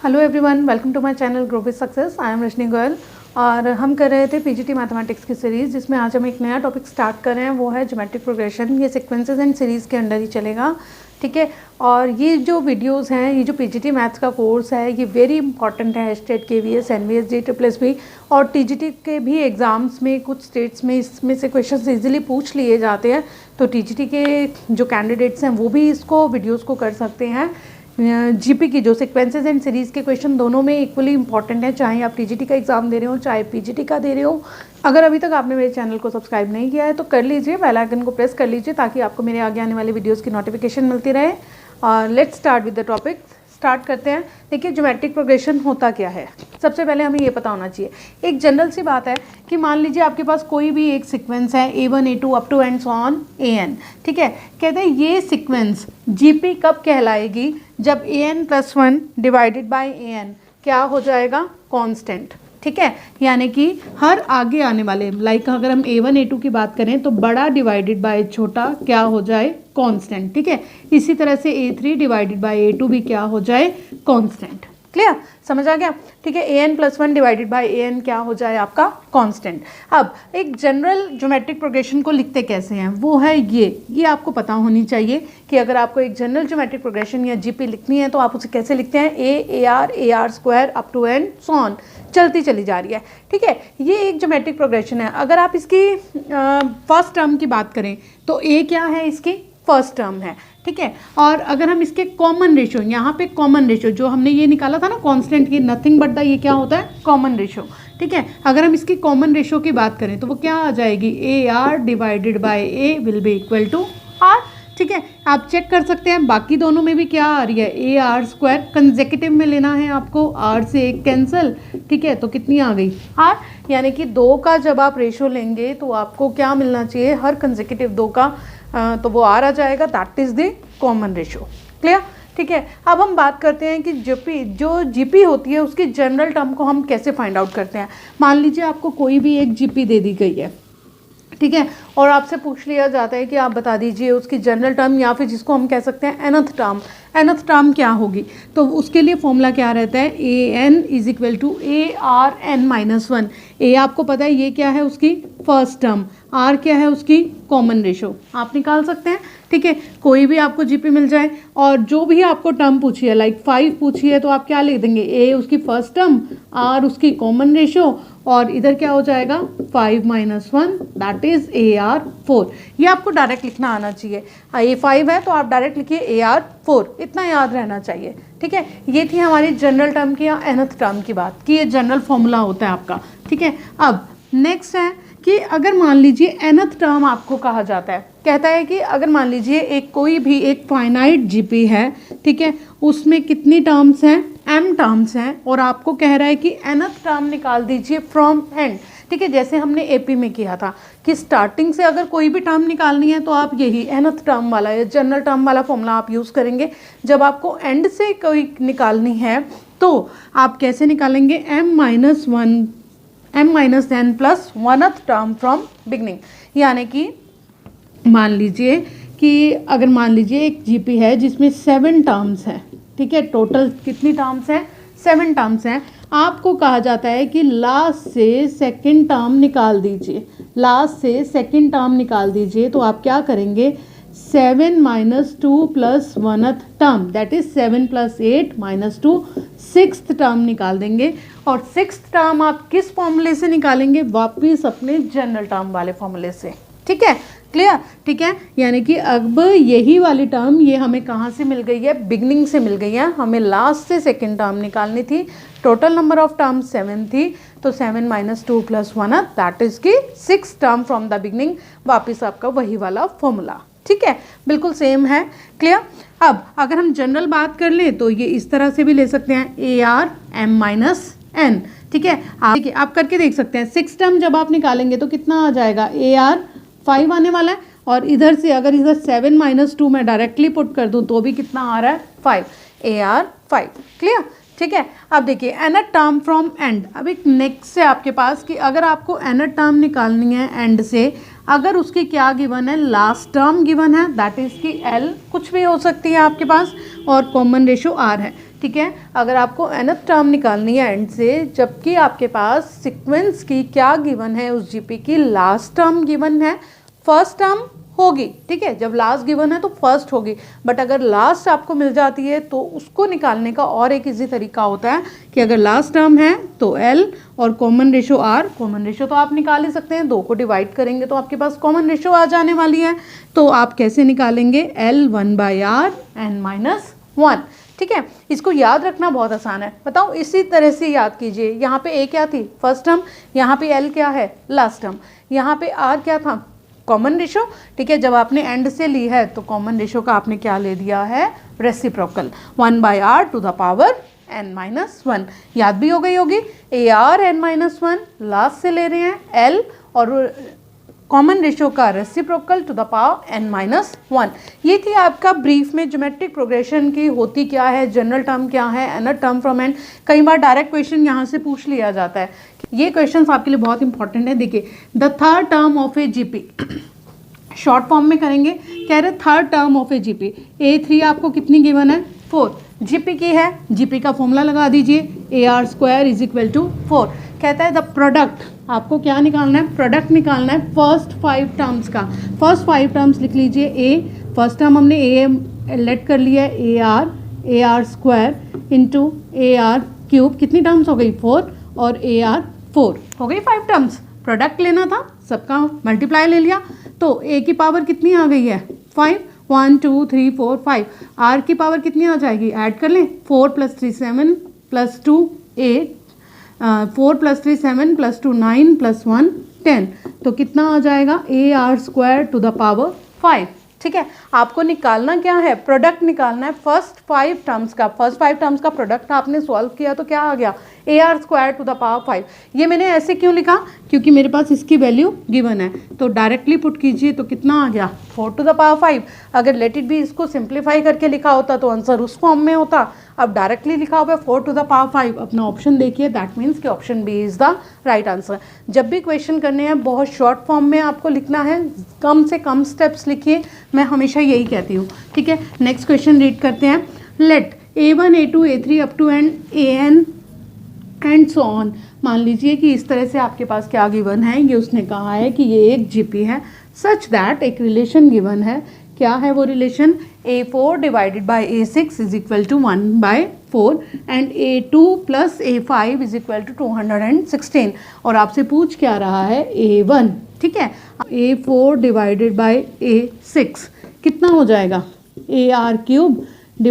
Hello everyone, welcome to my channel grow with success. I am Rajni Goyal और हम कर रहे थे पीजीटी मैथमेटिक्स की सीरीज़, जिसमें आज हम एक नया टॉपिक स्टार्ट कर रहे हैं, वो है ज्योमेट्रिक प्रोग्रेशन। ये सीक्वेंसेस एंड सीरीज़ के अंडर ही चलेगा, ठीक है। और ये जो वीडियोस हैं, ये जो पीजीटी मैथ्स का कोर्स है, ये वेरी इंपॉर्टेंट है स्टेट केवीएस, एनवीएस, JSSB और टीजीटी के भी एग्ज़ाम्स में कुछ स्टेट्स में इसमें से क्वेश्चन इजीली पूछ लिए जाते हैं। तो टीजीटी के जो कैंडिडेट्स हैं वो भी इसको वीडियोज़ को कर सकते हैं। जीपी की जो सीक्वेंसेस एंड सीरीज़ के क्वेश्चन दोनों में इक्वली इंपॉर्टेंट है, चाहे आप टीजीटी का एग्जाम दे रहे हो चाहे पीजीटी का दे रहे हो। अगर अभी तक आपने मेरे चैनल को सब्सक्राइब नहीं किया है तो कर लीजिए, बेल आइकन को प्रेस कर लीजिए ताकि आपको मेरे आगे आने वाले वीडियोज़ की नोटिफिकेशन मिलती रहे। और let's start with the topic. Start करते हैं। देखिए, ज्योमेट्रिक प्रोग्रेशन होता क्या है। सबसे पहले हमें ये पता होना चाहिए, एक जनरल सी बात है कि मान लीजिए आपके पास कोई भी एक सीक्वेंस है A1 A2 up to and so on AN, ठीक है। कहते हैं ये सीक्वेंस जीपी कब कहलाएगी, जब AN+1 डिवाइडेड बाय AN क्या हो जाएगा, कांस्टेंट, ठीक है। यानी कि हर आगे आने वाले, लाइक अगर हम A1 A2 की बात करें तो बड़ा डिवाइडेड बाय छोटा क्या हो जाए, कांस्टेंट, ठीक है। इसी तरह से A3 डिवाइडेड बाय A2 भी क्या हो जाए, कांस्टेंट। क्लियर, समझ आ गया, ठीक है। AN+1 डिवाइडेड बाय AN क्या हो जाए आपका, कांस्टेंट। अब एक जनरल ज्योमेट्रिक प्रोग्रेशन को लिखते कैसे हैं, वो है ये आपको पता होनी चाहिए कि अगर आपको एक जनरल ज्योमेट्रिक प्रोग्रेशन या जीपी लिखनी है तो आप उसे कैसे लिखते हैं, AR up to and so on, चलती चली जा रही है, ठीक है। ये एक ज्योमेट्रिक प्रोग्रेशन है। अगर आप इसकी फर्स्ट टर्म की बात करें तो A क्या है, इसकी फर्स्ट टर्म है, ठीक है। और अगर हम इसके कॉमन रेशियो, यहाँ पे कॉमन रेशियो जो हमने ये निकाला था ना कांस्टेंट की, नथिंग बट द, ये क्या होता है, कॉमन रेशियो, ठीक है। अगर हम इसकी कॉमन रेशियो की बात करें तो वो क्या आ जाएगी, AR divided by A will be equal to R, ठीक है। आप चेक कर सकते हैं बाकी दोनों में भी क्या आ रही है, AR²। कंसेक्यूटिव में लेना है आपको, R से 1 कैंसिल, ठीक है, तो कितनी आ गई, R। यानी कि 2 का जब आप रेशियो लेंगे तो आपको क्या मिलना चाहिए, हर कंसेक्यूटिव 2 का तो वो R आ जाएगा, that is the common ratio. Clear, ठीक है। अब हम बात करते हैं कि जो जीपी होती है उसकी जनरल टर्म को हम कैसे फाइंड आउट करते हैं। मान लीजिए आपको कोई भी एक जीपी दे दी गई है, ठीक है, और आपसे पूछ लिया जाता है कि आप बता दीजिए उसकी जनरल टर्म, या फिर जिसको हम कह सकते हैं nth टर्म। nth टर्म क्या होगी, तो उसके लिए फॉर्मूला क्या रहता है, AN is equal to ARn-1। A आपको पता है ये क्या है, उसकी फर्स्ट टर्म, R क्या है, उसकी कॉमन रेशो, आप निकाल सकते हैं, ठीक है। कोई भी आपको जीपी मिल जाए और जो भी आपको टर्म पूछी है, लाइक 5 पूछी है, तो आप क्या लिख देंगे, A उसकी फर्स्ट टर्म, R उसकी कॉमन रेशो, और इधर क्या हो जाएगा 5 - 1 दैट इज AR4। ये आपको डायरेक्ट लिखना आना चाहिए। A5 है तो आप डायरेक्ट लिखिए AR4, इतना याद रहना चाहिए, ठीक है। ये थी हमारी जनरल टर्म की या nth टर्म की बात कि ये जनरल फॉर्मूला होता है आपका, ठीक है। अब नेक्स्ट है कि अगर मान लीजिए nth टर्म आपको कहा जाता है, कहता है कि अगर मान लीजिए एक कोई भी एक फाइनाइट जीपी है, ठीक है, उसमें कितनी टर्म्स हैं, m टर्म्स हैं, और आपको कह रहा है कि nth टर्म निकाल दीजिए फ्रॉम एंड, ठीक है। जैसे हमने एपी में किया था कि स्टार्टिंग से अगर कोई भी टर्म निकालनी है तो आप यही nth टर्म वाला या जनरल टर्म वाला फॉर्मूला आप यूज़ करेंगे। जब आपको एंड से कोई निकालनी है तो आप कैसे निकालेंगे, m-n plus 1th term from beginning. यानी कि मान लीजिए कि अगर मान लीजिए एक जीपी है जिसमें 7 टर्म्स हैं, ठीक है, टोटल कितनी टर्म्स हैं, 7 टर्म्स हैं। आपको कहा जाता है कि लास्ट से सेकंड टर्म निकाल दीजिए, लास्ट से सेकंड टर्म निकाल दीजिए, तो आप क्या करेंगे, 7 - 2 plus 1th term, that is 7 + 8 - 2, 6th term निकाल देंगे। और 6th टर्म आप किस फॉर्मूले से निकालेंगे, वापिस अपने जनरल टर्म वाले फॉर्मूले से, ठीक है। क्लियर, ठीक है। यानी कि अब यही वाली टर्म ये हमें कहाँ से मिल गई है, बिगनिंग से मिल गई है। हमें लास्ट से सेकंड टर्म निकालनी थी, टोटल नंबर ऑफ टर्म 7 थी, तो 7 - 2 प्लस 1 दैट इज की 6 टर्म फ्रॉम द बिगनिंग, वापिस आपका वही वाला फॉर्मूला, ठीक है, बिल्कुल सेम है। क्लियर। अब अगर हम जनरल बात कर लें तो ये इस तरह से भी ले सकते हैं, ARm-n, ठीक है। आप करके देख सकते हैं। 6 टर्म जब आप निकालेंगे तो कितना आ जाएगा, AR5 आने वाला है, और इधर से अगर इधर 7 - 2 मैं डायरेक्टली पुट कर दूं तो भी कितना आ रहा है, 5, AR5। क्लियर, ठीक है। अब देखिए nth टर्म फ्रॉम एंड। अब एक नेक्स्ट है आपके पास कि अगर आपको nth टर्म निकालनी है एंड से, अगर उसकी क्या गिवन है, लास्ट टर्म गिवन है, दैट इज की L कुछ भी हो सकती है आपके पास, और कॉमन रेशो R है, ठीक है। अगर आपको nth टर्म निकालनी है एंड से, जबकि आपके पास सीक्वेंस की क्या गिवन है, उस जीपी की लास्ट टर्म गिवन है, फर्स्ट टर्म होगी, ठीक है। जब लास्ट गिवन है तो फर्स्ट होगी, बट अगर लास्ट आपको मिल जाती है तो उसको निकालने का और एक इजी तरीका होता है कि अगर लास्ट टर्म है तो L और common ratio R, common ratio तो आप निकाल ही सकते हैं, 2 को डिवाइड करेंगे तो आपके पास कॉमन रेशो आ जाने वाली है। तो आप कैसे निकालेंगे, L 1/R n-1, ठीक है। इसको याद रखना बहुत आसान है, बताओ इसी तरह से याद कीजिए। यहाँ पे A क्या थी, फर्स्ट टर्म, यहाँ पे L क्या है, लास्ट टर्म, यहाँ पे R क्या था, कॉमन रेशो, ठीक है। जब आपने एंड से ली है तो कॉमन रेशो का आपने क्या ले दिया है, reciprocal, 1/R to the power n-1, याद भी हो गई होगी। AR n-1 लास्ट से ले रहे हैं, L और कॉमन रेशो का reciprocal to the power n-1। ये थी आपका ब्रीफ में ज्योमेट्रिक प्रोग्रेशन की होती क्या है, जनरल टर्म क्या है, nth टर्म फ्रॉम एंड। कई बार डायरेक्ट क्वेश्चन यहाँ से पूछ लिया जाता है, ये क्वेश्चन आपके लिए बहुत इंपॉर्टेंट है। देखिए, the third term of A GP, short form में करेंगे, कह रहे third term of A GP, A3 आपको कितनी गिवन है, 4, जीपी की है, जीपी का फॉर्मूला लगा दीजिए, AR² = 4। कहता है द प्रोडक्ट, आपको क्या निकालना है, प्रोडक्ट निकालना है फर्स्ट 5 टर्म्स का। फर्स्ट 5 टर्म्स लिख लीजिए, A फर्स्ट टर्म हमने A लेट कर लिया है, AR² इंटू AR3, कितनी टर्म्स हो गई, 4, और AR4 हो गई 5 टर्म्स। प्रोडक्ट लेना था, सबका मल्टीप्लाई ले लिया, तो A की पावर कितनी आ गई है, 5, 1 2 3 4 5। R की पावर कितनी आ जाएगी, ऐड कर लें, 4 + 3 7 + 2 8, 4 + 3 7 + 2 9 + 1 10, तो कितना आ जाएगा, AR² टू द पावर 5, ठीक है। आपको निकालना क्या है, प्रोडक्ट निकालना है फर्स्ट 5 टर्म्स का। फर्स्ट 5 टर्म्स का प्रोडक्ट आपने सॉल्व किया तो क्या आ गया, AR² टू द पावर 5। ये मैंने ऐसे क्यों लिखा, क्योंकि मेरे पास इसकी वैल्यू गिवन है, तो डायरेक्टली पुट कीजिए तो कितना आ गया, 4 टू द पावर 5। अगर लेट इट बी इसको सिंप्लीफाई करके लिखा होता तो आंसर उस फॉर्म में होता, अब डायरेक्टली लिखा हुआ है 4 टू द पावर 5। अपना ऑप्शन देखिए, दैट मीन्स कि option B is the right answer. जब भी क्वेश्चन करने हैं बहुत शॉर्ट फॉर्म में आपको लिखना है, कम से कम स्टेप्स लिखिए, मैं हमेशा यही कहती हूँ, ठीक है। नेक्स्ट क्वेश्चन रीड करते हैं, let A1 A2 A3 up to and AN and so on. मान लीजिए कि इस तरह से आपके पास क्या गिवन है, ये उसने कहा है कि ये एक जीपी है, सच दैट एक रिलेशन गिवन है। क्या है वो relation, A4 / A6 = 1/4 and A2 + A5 = 216। और आपसे पूछ क्या रहा है, A1, ठीक है। A4 / A6 कितना हो जाएगा, AR³ /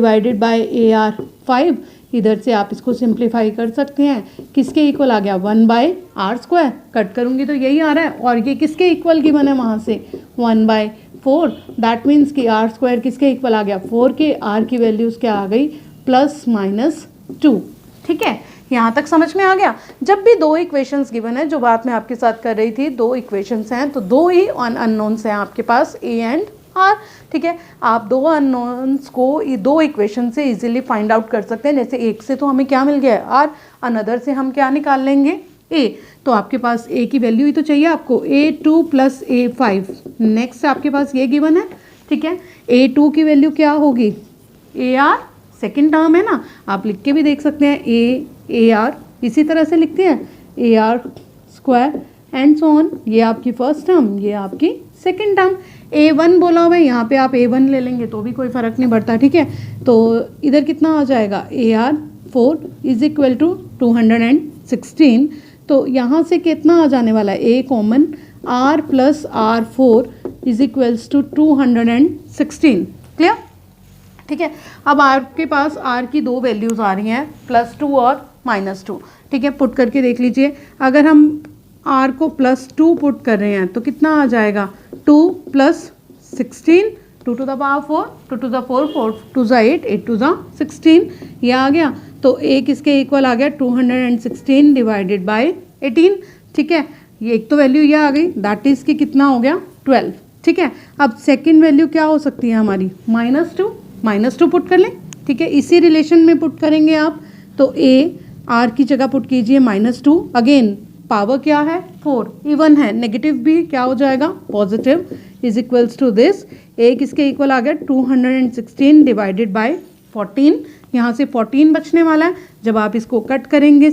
AR5। इधर से आप इसको सिंप्लीफाई कर सकते हैं, किसके इक्वल आ गया, 1/R², कट करूंगी तो यही आ रहा है, और ये किसके इक्वल गिवन है वहाँ से, 1/4। दैट मीन्स कि R² किसके इक्वल आ गया, 4 के। R की वैल्यूज़ क्या आ गई, +-2, ठीक है। यहाँ तक समझ में आ गया। जब भी 2 इक्वेशंस गिवन है, जो बात मैं आपके साथ कर रही थी, 2 इक्वेशंस हैं तो 2 ही अननोन्स हैं आपके पास, A एंड R, ठीक है। आप 2 अननोन्स को 2 इक्वेशन से इजीली फाइंड आउट कर सकते हैं। जैसे एक से तो हमें क्या मिल गया है, R, अनदर से हम क्या निकाल लेंगे, A। तो आपके पास A की वैल्यू ही तो चाहिए आपको, A2 + A5। नेक्स्ट आपके पास ये गिवन है, ठीक है। A2 की वैल्यू क्या होगी, AR, सेकेंड टर्म है ना, आप लिख के भी देख सकते हैं, AR इसी तरह से लिखते हैं, AR² एंड सो ऑन। ये आपकी फर्स्ट टर्म, ये आपकी सेकेंड टर्म। A1 बोला हुआ है, यहाँ पे आप A1 ले लेंगे तो भी कोई फ़र्क नहीं पड़ता, ठीक है। तो इधर कितना आ जाएगा, AR4 = 216। तो यहाँ से कितना आ जाने वाला है, A common, R + R4 = 216, clear, ठीक है। अब आपके पास R की 2 वैल्यूज़ आ रही हैं, +2 और -2, ठीक है। पुट करके देख लीजिए, अगर हम R को +2 पुट कर रहे हैं तो कितना आ जाएगा, 2 + 16, 2 to the power 4, 2 to the 4, 4 to the 8, 8 to the 16, ये आ गया। तो A किसके इक्वल आ गया, 216 / 18, ठीक है। ये एक तो वैल्यू ये आ गई, दैट इज़ कि कितना हो गया, 12, ठीक है। अब सेकेंड वैल्यू क्या हो सकती है हमारी, -2 पुट कर लें, ठीक है। इसी रिलेशन में पुट करेंगे आप, तो A R की जगह पुट कीजिए -2, अगेन पावर क्या है, 4, इवन है, नेगेटिव भी क्या हो जाएगा, पॉजिटिव, = दिस। A किसके इक्वल आ गया, 216 / 14, यहाँ से 14 बचने वाला है। जब आप इसको कट करेंगे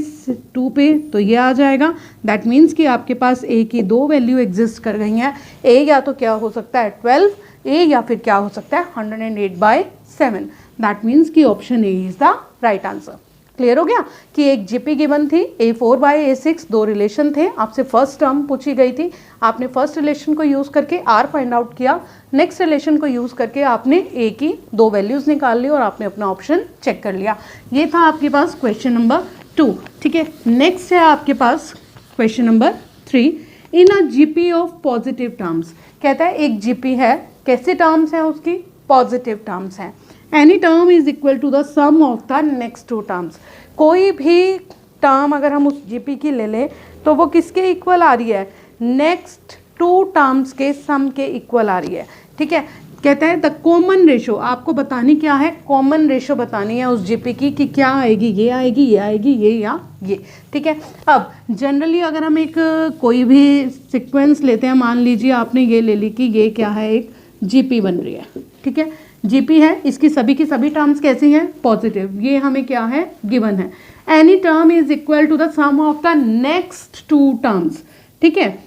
2 पे तो ये आ जाएगा। दैट मीन्स कि आपके पास ए की 2 वैल्यू एग्जिस्ट कर गई हैं। ए या तो क्या हो सकता है 12, ए या फिर क्या हो सकता है 108/7। दैट मीन्स कि option A is the right answer. Clear हो गया कि एक जीपी गिवन थी, A4/A6 दो रिलेशन थे, आपसे फर्स्ट टर्म पूछी गई थी, आपने फर्स्ट रिलेशन को यूज़ करके आर फाइंड आउट किया, नेक्स्ट रिलेशन को यूज़ करके आपने ए की 2 वैल्यूज़ निकाल ली और आपने अपना ऑप्शन चेक कर लिया। ये था आपके पास क्वेश्चन नंबर 2। ठीक है, नेक्स्ट है आपके पास question number 3। In a GP of positive terms, कहता है एक जीपी है, कैसे टर्म्स हैं उसकी, पॉजिटिव टर्म्स हैं। Any term is equal to the sum of the next 2 terms. कोई भी टर्म अगर हम उस जीपी की ले लें तो वो किसके इक्वल आ रही है, नेक्स्ट 2 टर्म्स के सम के इक्वल आ रही है। ठीक है, कहता है द कॉमन रेशो, आपको बतानी क्या है, कॉमन रेशो बतानी है उस जीपी की कि क्या आएगी, ये आएगी, ये आएगी, ये या ये। ठीक है, अब जनरली अगर हम एक कोई भी सीक्वेंस लेते हैं, मान लीजिए आपने ये ले ली कि ये क्या है, एक जीपी बन रही है। ठीक है, जीपी है, इसकी सभी की सभी टर्म्स कैसी हैं, पॉजिटिव, ये हमें क्या है, गिवन है। Any term is equal to the sum of the next 2 terms. ठीक है,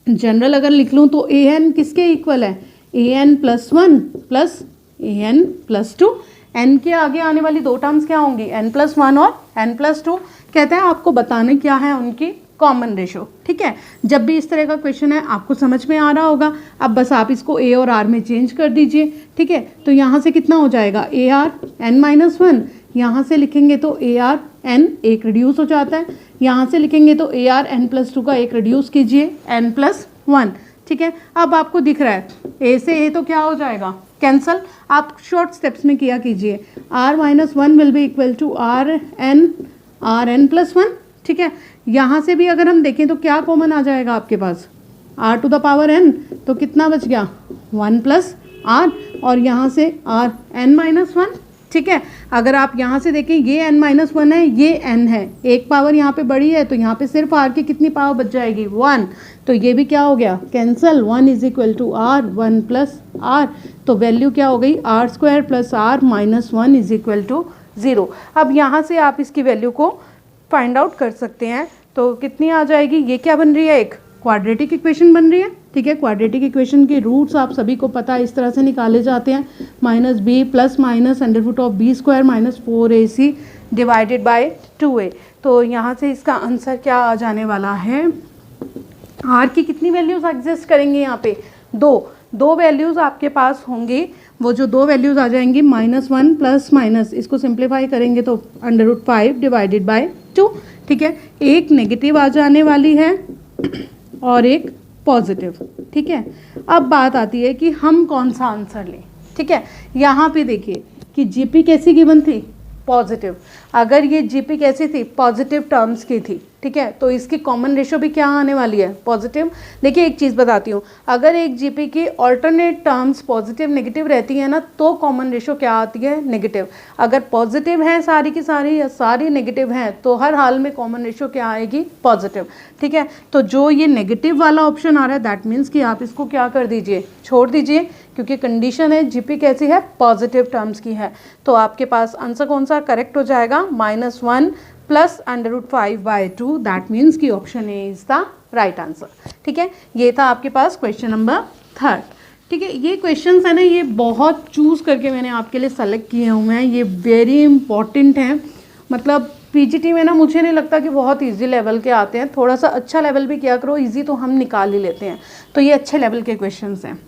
जनरल अगर लिख लूँ तो ए एन किसके इक्वल है, an+1 प्लस an+2। एन के आगे आने वाली 2 टर्म्स क्या होंगी, n+1 और n+2। कहते हैं आपको बताने क्या है उनकी कॉमन रेशो। ठीक है, जब भी इस तरह का क्वेश्चन है आपको समझ में आ रहा होगा। अब बस आप इसको ए और आर में चेंज कर दीजिए। ठीक है, तो यहाँ से कितना हो जाएगा, AR(n-1), यहाँ से लिखेंगे तो AR(n) एक रिड्यूस हो जाता है, यहाँ से लिखेंगे तो AR(n+2) का एक रिड्यूस कीजिए n+1। ठीक है, अब आपको दिख रहा है ए से ए तो क्या हो जाएगा, कैंसल। आप शॉर्ट स्टेप्स में किया कीजिए, R-1 will be equal to Rn+1। ठीक है, यहाँ से भी अगर हम देखें तो क्या कॉमन आ जाएगा आपके पास, R⁴n, तो कितना बच गया 1 + R, और यहाँ से Rn-1। ठीक है, अगर आप यहाँ से देखें ये n-1 है, ये n है, एक पावर यहाँ पे बड़ी है तो यहाँ पे सिर्फ R की कितनी पावर बच जाएगी, 1। तो ये भी क्या हो गया, cancel, 1 is equal to R, 1 + R, तो वैल्यू क्या हो गई, R² + R - 1 is equal to 0। अब यहाँ से आप इसकी वैल्यू को फाइंड आउट कर सकते हैं, तो कितनी आ जाएगी, ये क्या बन रही है, एक क्वाड्रेटिक इक्वेशन बन रही है। ठीक है, क्वाड्रेटिक इक्वेशन के रूट्स आप सभी को पता है इस तरह से निकाले जाते हैं, -b + (-b² - 4ac) divided by 2a। तो यहाँ से इसका आंसर क्या आ जाने वाला है, आर की कितनी वैल्यूज़ एग्जिस्ट करेंगी, यहाँ पे दो वैल्यूज़ आपके पास होंगी। वो जो 2 वैल्यूज़ आ जाएंगी, -1 प्लस माइनस, इसको सिंप्लीफाई करेंगे तो √5 डिवाइडेड बाय 2। ठीक है, एक नेगेटिव आ जाने वाली है और एक पॉजिटिव। ठीक है, अब बात आती है कि हम कौन सा आंसर लें। ठीक है, यहाँ पे देखिए कि जीपी कैसी गिवन थी, पॉजिटिव। अगर ये जीपी कैसी थी, पॉजिटिव टर्म्स की थी। ठीक है, तो इसकी कॉमन रेशो भी क्या आने वाली है, पॉजिटिव। देखिए एक चीज़ बताती हूँ, अगर एक जीपी की ऑल्टरनेट टर्म्स पॉजिटिव नेगेटिव रहती है ना, तो कॉमन रेशो क्या आती है, नेगेटिव। अगर पॉजिटिव है सारी की सारी या सारी नेगेटिव हैं तो हर हाल में कॉमन रेशो क्या आएगी, पॉजिटिव। ठीक है, तो जो ये नेगेटिव वाला ऑप्शन आ रहा है दैट मीन्स कि आप इसको क्या कर दीजिए, छोड़ दीजिए, क्योंकि कंडीशन है जीपी कैसी है, पॉजिटिव टर्म्स की है। तो आपके पास आंसर कौन सा करेक्ट हो जाएगा, -1 + √5/2। दैट मीन्स कि option A is the right answer. ठीक है, ये था आपके पास क्वेश्चन नंबर 3। ठीक है, ये क्वेश्चंस है ना, ये बहुत चूज़ करके मैंने आपके लिए सेलेक्ट किए हुए हैं, ये वेरी इंपॉर्टेंट हैं। मतलब पीजीटी में ना मुझे नहीं लगता कि बहुत इजी लेवल के आते हैं, थोड़ा सा अच्छा लेवल भी किया करो, इजी तो हम निकाल ही लेते हैं। तो ये अच्छे लेवल के क्वेश्चंस हैं।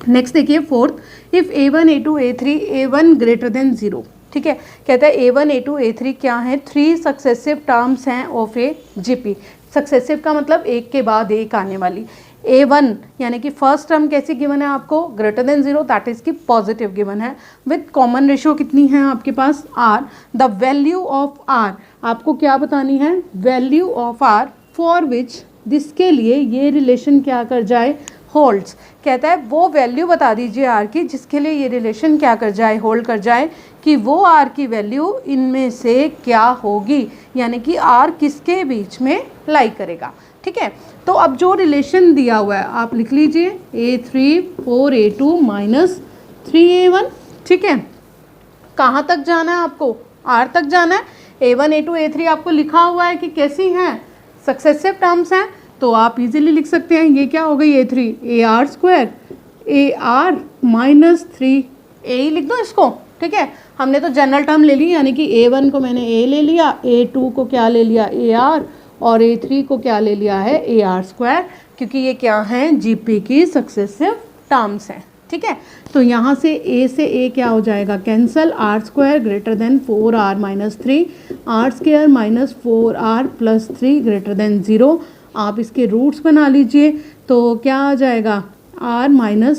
नेक्स्ट देखिए 4th, if A1 A2 A3 A1 > 0। ठीक है, कहता है A1 A2 A3 क्या है, 3 सक्सेसिव टर्म्स हैं ऑफ ए जीपी। सक्सेसिव का मतलब एक के बाद एक आने वाली। A1 यानी कि फर्स्ट टर्म कैसी गिवन है आपको, >0, दैट इज़ की पॉजिटिव गिवन है, विथ कॉमन रेशो कितनी है आपके पास, R। The value of R, आपको क्या बतानी है, value of R for which, जिसके लिए ये रिलेशन क्या कर जाए, होल्ड्स। कहता है वो वैल्यू बता दीजिए आर की जिसके लिए ये रिलेशन क्या कर जाए, होल्ड कर जाए, कि वो आर की वैल्यू इनमें से क्या होगी, यानी कि आर किसके बीच में लाई करेगा। ठीक है, तो अब जो रिलेशन दिया हुआ है आप लिख लीजिए A3 4A2 - 3A1। ठीक है, कहाँ तक जाना है आपको, आर तक जाना है। A1 A2 A3 आपको लिखा हुआ है कि कैसी हैं, सक्सेसिव टर्म्स हैं, तो आप इजीली लिख सकते हैं। ये क्या हो गई A3, AR square AR minus 3, ए ही लिख दो इसको, ठीक है। हमने तो जनरल टर्म ले ली, यानी कि A1 को मैंने A ले लिया, A2 को क्या ले लिया AR, और A3 को क्या ले लिया है AR स्क्वायर, क्योंकि ये क्या हैं, GP की सक्सेसिव टर्म्स हैं, ठीक है। तो यहाँ से A से A क्या हो जाएगा, cancel, R square greater than 4R minus 3, R square minus 4R plus 3 greater than 0। आप इसके रूट्स बना लीजिए, तो क्या आ जाएगा, R माइनस,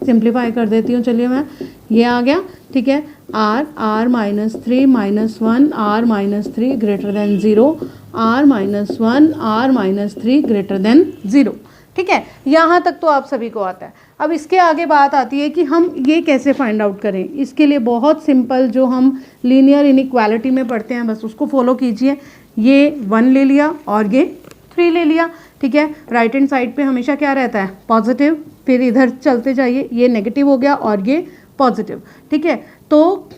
सिंप्लीफाई कर देती हूँ चलिए मैं, ये आ गया, ठीक है। R minus 3 minus 1 R minus 3 greater than 0, R minus 1 R minus 3 greater than 0, ठीक है। यहाँ तक तो आप सभी को आता है। अब इसके आगे बात आती है कि हम ये कैसे फाइंड आउट करें। इसके लिए बहुत सिंपल, जो हम लीनियर इनइक्वालिटी में पढ़ते हैं बस उसको फॉलो कीजिए। ये 1 ले लिया और ये 3 ले लिया, ठीक है। राइट हैंड साइड पे हमेशा क्या रहता है, पॉजिटिव, फिर इधर चलते जाइए, ये नेगेटिव हो गया और ये पॉजिटिव, ठीक है। तो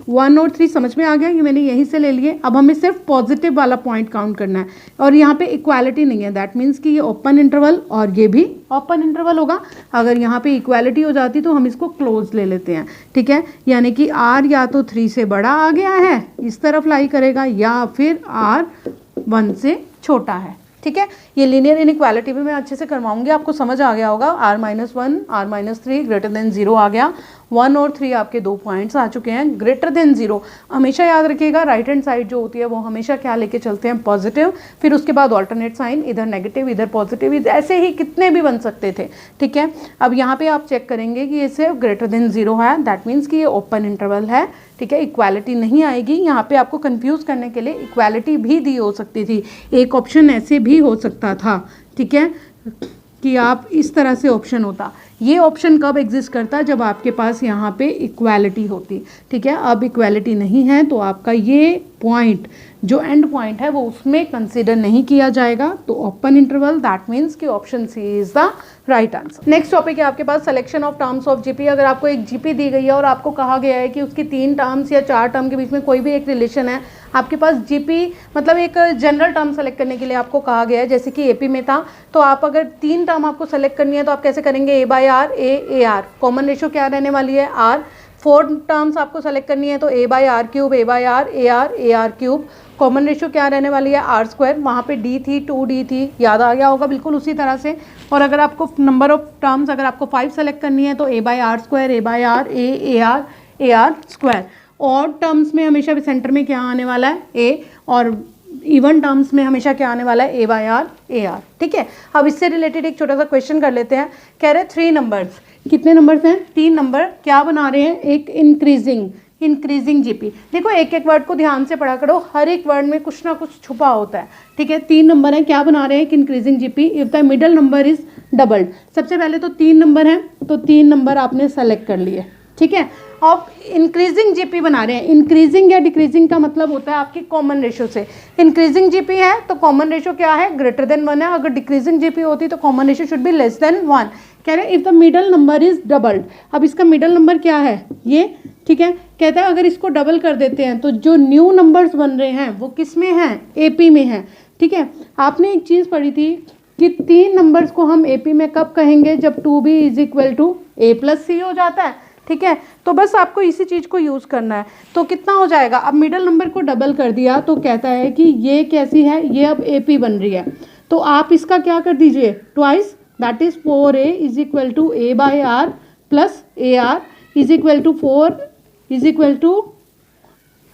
1 और 3 समझ में आ गया, ये मैंने यहीं से ले लिए। अब हमें सिर्फ पॉजिटिव वाला पॉइंट काउंट करना है, और यहाँ पे इक्वालिटी नहीं है, दैट मीन्स कि ये ओपन इंटरवल और ये भी ओपन इंटरवल होगा। अगर यहाँ पे इक्वालिटी हो जाती तो हम इसको क्लोज ले लेते हैं, ठीक है। यानी कि R या तो 3 से बड़ा आ गया है, इस तरफ लाई करेगा, या फिर R 1 से छोटा है, ठीक है। ये लीनियर इनइक्वालिटी भी मैं अच्छे से करवाऊंगी, आपको समझ आ गया होगा। R minus 1 R minus 3 greater than 0 आ गया। 1 और 3 आपके 2 पॉइंट्स आ चुके हैं। ग्रेटर देन 0 हमेशा याद रखिएगा, राइट हैंड साइड जो होती है वो हमेशा क्या लेके चलते हैं, पॉजिटिव, फिर उसके बाद ऑल्टरनेट साइन, इधर नेगेटिव इधर पॉजिटिव, ऐसे ही कितने भी बन सकते थे, ठीक है। अब यहाँ पे आप चेक करेंगे कि ये सिर्फ ग्रेटर देन 0 है, दैट मीन्स कि ये ओपन इंटरवल है, ठीक है। इक्वालिटी नहीं आएगी यहाँ पे, आपको कंफ्यूज करने के लिए इक्वालिटी भी दी हो सकती थी, एक ऑप्शन ऐसे भी हो सकता था, ठीक है, कि आप इस तरह से ऑप्शन होता। ये ऑप्शन कब एग्जिस्ट करता, जब आपके पास यहाँ पे इक्वालिटी होती, ठीक है। अब इक्वालिटी नहीं है तो आपका ये पॉइंट जो एंड पॉइंट है वो उसमें कंसीडर नहीं किया जाएगा, तो ओपन इंटरवल, दैट मीन्स कि option C is the right answer. Next topic है आपके पास selection of terms of GP. अगर आपको एक जीपी दी गई है और आपको कहा गया है कि उसकी 3 टर्म्स या 4 टर्म के बीच में कोई भी एक रिलेशन है, आपके पास जीपी मतलब एक जनरल टर्म सेलेक्ट करने के लिए आपको कहा गया है, जैसे कि एपी में था, तो आप अगर 3 टर्म आपको सेलेक्ट करनी है तो आप कैसे करेंगे, A/R A/AR, कॉमन रेशियो क्या रहने वाली है, R। 4 टर्म्स आपको सेलेक्ट करनी है तो A/R cube A/R AR AR cube, common ratio क्या रहने वाली है, R स्क्वायर। वहाँ पे D थी, 2D थी, याद आ गया होगा बिल्कुल उसी तरह से। और अगर आपको नंबर ऑफ टर्म्स अगर आपको 5 सेलेक्ट करनी है तो A/R square A/R AR AR square. और टर्म्स में हमेशा भी सेंटर में क्या आने वाला है, A, और इवन टर्म्स में हमेशा क्या आने वाला है, A/R AR, ठीक है। अब इससे रिलेटेड एक छोटा सा क्वेश्चन कर लेते हैं। कह रहे 3 नंबर्स, कितने नंबर्स हैं, 3 नंबर, क्या बना रहे हैं, एक इंक्रीजिंग जीपी। देखो एक एक वर्ड को ध्यान से पढ़ा करो, हर एक वर्ड में कुछ ना कुछ छुपा होता है, ठीक है। 3 नंबर हैं, क्या बना रहे हैं, एक increasing GP if the middle number is doubled. सबसे पहले तो 3 नंबर हैं, तो 3 नंबर आपने सेलेक्ट कर लिए, ठीक है। अब इंक्रीजिंग जीपी बना रहे हैं, इंक्रीजिंग या डिक्रीजिंग का मतलब होता है आपकी कॉमन रेशियो से। इंक्रीजिंग जीपी है तो कॉमन रेशियो क्या है, ग्रेटर देन 1 है। अगर डिक्रीजिंग जीपी होती तो common ratio should be less than 1। कह रहे हैं if the middle number is doubled. अब इसका मिडल नंबर क्या है, ये, ठीक है। कहता है अगर इसको डबल कर देते हैं तो जो न्यू नंबर्स बन रहे हैं वो किस में हैं, एपी में है, ठीक है। आपने एक चीज़ पढ़ी थी कि 3 नंबर्स को हम एपी में कब कहेंगे, जब 2b is equal to a plus C हो जाता है, ठीक है। तो बस आपको इसी चीज़ को यूज़ करना है। तो कितना हो जाएगा, अब मिडल नंबर को डबल कर दिया तो कहता है कि ये कैसी है, ये अब एपी बन रही है, तो आप इसका क्या कर दीजिए, twice, that is 4a is equal to A/R plus AR is equal to 4 is equal to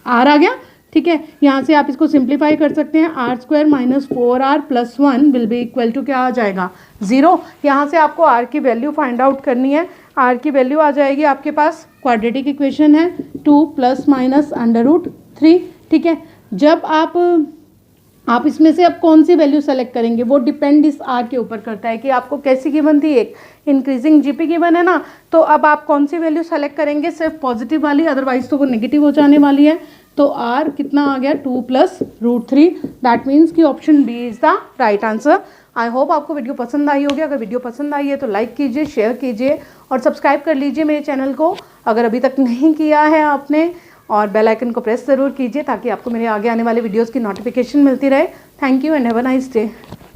R आ गया, ठीक है। यहाँ से आप इसको सिंप्लीफाई कर सकते हैं, R square minus 4R plus 1 will be equal to क्या आ जाएगा, 0। यहाँ से आपको R की वैल्यू फाइंड आउट करनी है। R की वैल्यू आ जाएगी आपके पास, क्वाड्रेटिक इक्वेशन है 2 प्लस माइनस √3, ठीक है। जब आप इसमें से अब कौन सी वैल्यू सेलेक्ट करेंगे वो डिपेंड इस R के ऊपर करता है कि आपको कैसी गिवन थी, एक इंक्रीजिंग जीपी गिवन है ना, तो अब आप कौन सी वैल्यू सेलेक्ट करेंगे, सिर्फ पॉजिटिव वाली, अदरवाइज तो वो नेगेटिव हो जाने वाली है। तो R कितना आ गया, 2 प्लस √3, दैट मीन्स कि option B is the right answer. I hope आपको वीडियो पसंद आई होगी। अगर वीडियो पसंद आई है तो लाइक कीजिए, शेयर कीजिए और सब्सक्राइब कर लीजिए मेरे चैनल को। अगर अभी तक नहीं किया है आपने, और बेल आइकन को प्रेस ज़रूर कीजिए ताकि आपको मेरे आगे आने वाले वीडियोज़ की नोटिफिकेशन मिलती रहे। Thank you and have a nice day.